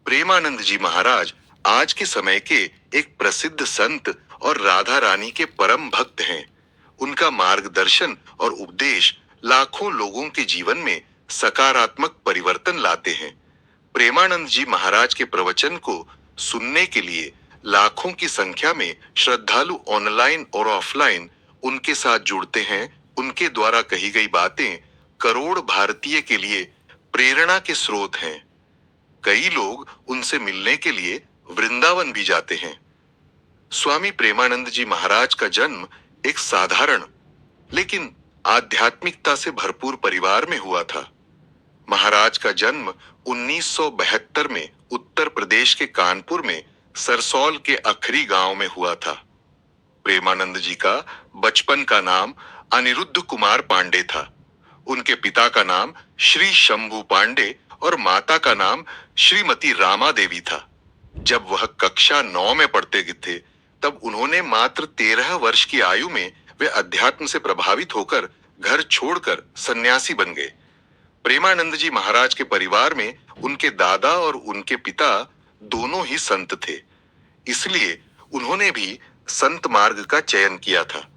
प्रेमानंद जी महाराज आज के समय के एक प्रसिद्ध संत और राधा रानी के परम भक्त हैं। उनका मार्गदर्शन और उपदेश लाखों लोगों के जीवन में सकारात्मक परिवर्तन लाते हैं। प्रेमानंद जी महाराज के प्रवचन को सुनने के लिए लाखों की संख्या में श्रद्धालु ऑनलाइन और ऑफलाइन उनके साथ जुड़ते हैं। उनके द्वारा कही गई बातें करोड़ भारतीय के लिए प्रेरणा के स्रोत हैं। कई लोग उनसे मिलने के लिए वृंदावन भी जाते हैं। स्वामी प्रेमानंद जी महाराज का जन्म एक साधारण लेकिन आध्यात्मिकता से भरपूर परिवार में हुआ था। महाराज का जन्म 1972 में उत्तर प्रदेश के कानपुर में सरसौल के अखरी गांव में हुआ था। प्रेमानंद जी का बचपन का नाम अनिरुद्ध कुमार पांडे था। उनके पिता का नाम श्री शंभू पांडे और माता का नाम श्रीमती रामा देवी था। जब वह कक्षा 9 में पढ़ते थे तब उन्होंने मात्र 13 वर्ष की आयु में वे अध्यात्म से प्रभावित होकर घर छोड़कर सन्यासी बन गए। प्रेमानंद जी महाराज के परिवार में उनके दादा और उनके पिता दोनों ही संत थे, इसलिए उन्होंने भी संत मार्ग का चयन किया था।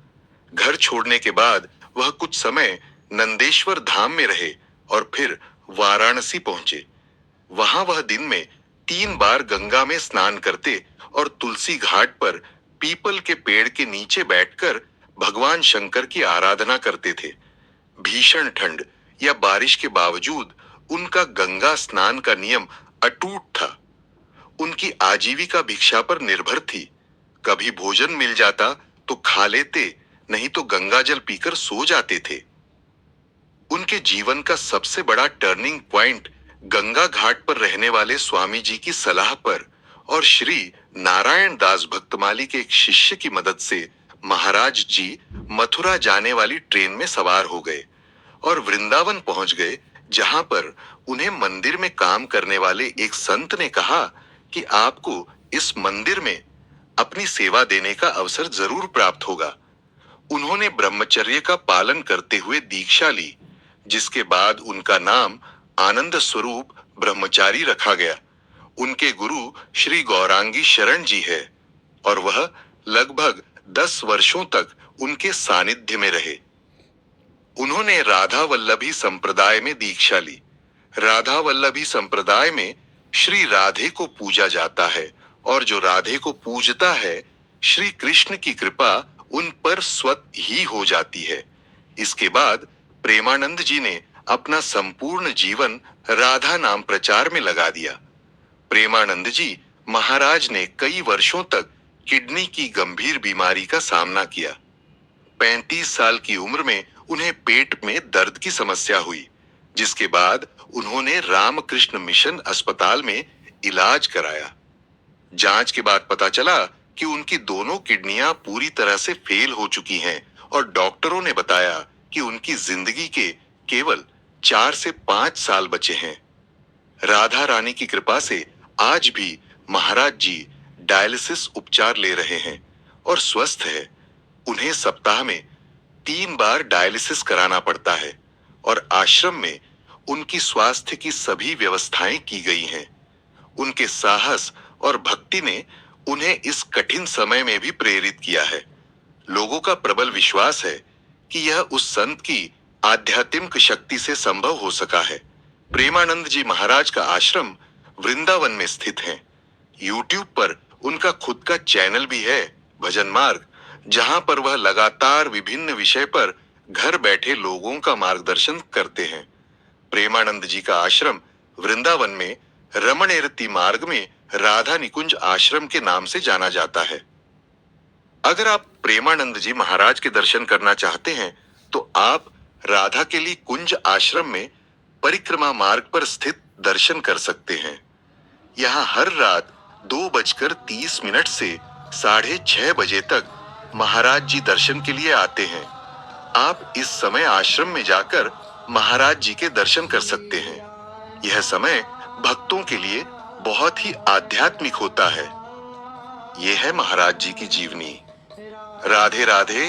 घर छोड़ने के बाद वह कुछ समय नंदेश्वर धाम में रहे और फिर वाराणसी पहुंचे। वहां वह दिन में 3 बार गंगा में स्नान करते और तुलसी घाट पर पीपल के पेड़ के नीचे बैठकर भगवान शंकर की आराधना करते थे। भीषण ठंड या बारिश के बावजूद उनका गंगा स्नान का नियम अटूट था। उनकी आजीविका भिक्षा पर निर्भर थी। कभी भोजन मिल जाता तो खा लेते, नहीं तो गंगा जल पीकर सो जाते थे। उनके जीवन का सबसे बड़ा टर्निंग पॉइंट गंगा घाट पर रहने वाले स्वामी जी की सलाह पर और श्री नारायण दास भक्तमाली के एक शिष्य की मदद से महाराज जी मथुरा जाने वाली ट्रेन में सवार हो गए और वृंदावन पहुंच गए, जहां पर उन्हें मंदिर में काम करने वाले एक संत ने कहा कि आपको इस मंदिर में अपनी सेवा देने का अवसर जरूर प्राप्त होगा। उन्होंने ब्रह्मचर्य का पालन करते हुए दीक्षा ली, जिसके बाद उनका नाम आनंद स्वरूप ब्रह्मचारी रखा गया। उनके गुरु श्री गौरांगी शरण जी है और वह लगभग 10 वर्षों तक उनके सानिध्य में रहे। उन्होंने राधा वल्लभी संप्रदाय में दीक्षा ली। राधा वल्लभी संप्रदाय में श्री राधे को पूजा जाता है और जो राधे को पूजता है, श्री कृष्ण की कृपा उन पर स्वतः ही हो जाती है। इसके बाद प्रेमानंद जी ने अपना संपूर्ण जीवन राधा नाम प्रचार में लगा दिया। प्रेमानंद जी महाराज ने कई वर्षों तक किडनी की गंभीर बीमारी का सामना किया। 35 साल की उम्र में उन्हें पेट में दर्द की समस्या हुई, जिसके बाद उन्होंने रामकृष्ण मिशन अस्पताल में इलाज कराया। जांच के बाद पता चला कि उनकी दोनों किडनियां पूरी तरह से फेल हो चुकी हैं और डॉक्टरों ने बताया कि उनकी जिंदगी के केवल 4 से 5 साल बचे हैं। राधा रानी की कृपा से आज भी महाराज जी डायलिसिस उपचार ले रहे हैं और स्वस्थ है। उन्हें सप्ताह में 3 बार डायलिसिस कराना पड़ता है और आश्रम में उनकी स्वास्थ्य की सभी व्यवस्थाएं की गई हैं। उनके साहस और भक्ति ने उन्हें इस कठिन समय में भी प्रेरित किया है। लोगों का प्रबल विश्वास है कि यह उस संत की आध्यात्मिक शक्ति से संभव हो सका है। प्रेमानंद जी महाराज का आश्रम वृंदावन में स्थित है। YouTube पर उनका खुद का चैनल भी है, भजन मार्ग, जहां पर वह लगातार विभिन्न विषय पर घर बैठे लोगों का मार्गदर्शन करते हैं। प्रेमानंद जी का आश्रम वृंदावन में रमणेरती मार्ग में राधा निकुंज आश्रम के नाम से जाना जाता है। अगर आप प्रेमानंद जी महाराज के दर्शन करना चाहते हैं तो आप राधा केली कुंज आश्रम में परिक्रमा मार्ग पर स्थित दर्शन कर सकते हैं। यहाँ हर रात 2:30 से 6:30 बजे तक महाराज जी दर्शन के लिए आते हैं। आप इस समय आश्रम में जाकर महाराज जी के दर्शन कर सकते हैं। यह समय भक्तों के लिए बहुत ही आध्यात्मिक होता है। यह है महाराज जी की जीवनी। राधे राधे।